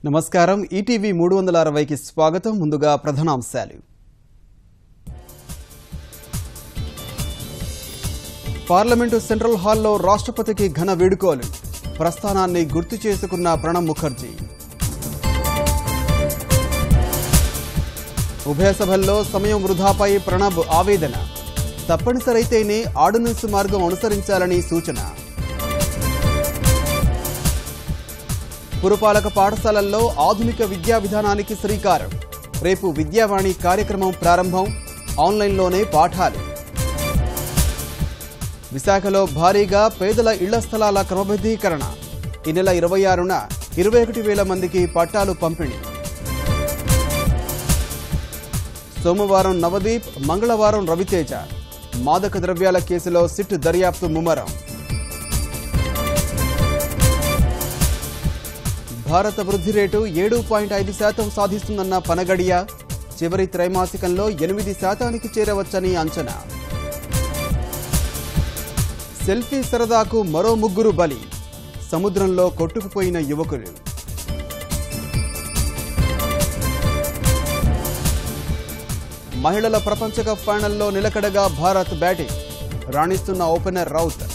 నమస్కారం ఈటీవీ 360కి స్వాగతం. ముందుగా ప్రధానాంశాలు. పార్లమెంటు సెంట్రల్ హాల్లో రాష్ట్రపతికి ఘన వేడుకలు. ప్రస్థానాన్ని గుర్తు చేసుకున్న ప్రణబ్ ముఖర్జీ. ఉభయ సభల్లో సమయం వృధాపై ప్రణబ్ ఆవేదన. తప్పనిసరైతేనే ఆర్డినెన్స్ మార్గం అనుసరించాలని సూచన. పురపాలక పాఠశాలల్లో ఆధునిక విద్యా విధానానికి శ్రీకారం. రేపు విద్యావాణి కార్యక్రమం ప్రారంభం. ఆన్లైన్లోనే పాఠాలు. విశాఖలో భారీగా పేదల ఇళ్ల స్థలాల క్రమబద్ధీకరణ. ఈ నెల 26న 21,000 మందికి పట్టాలు పంపిణీ. సోమవారం నవదీప్, మంగళవారం రవితేజ. మాదక ద్రవ్యాల కేసులో సిట్ దర్యాప్తు ముమ్మరం. భారత వృద్ధి రేటు 7.5% సాధిస్తుందన్న పనగడియ. చివరి త్రైమాసికంలో 8% చేరవచ్చని అంచనా. సెల్ఫీ సరదాకు మరో 3 బలి. సముద్రంలో కొట్టుకుపోయిన యువకులు. మహిళల ప్రపంచ కప్ ఫైనల్లో నిలకడగా భారత్ బ్యాటింగ్. రాణిస్తున్న ఓపెనర్ రౌత్.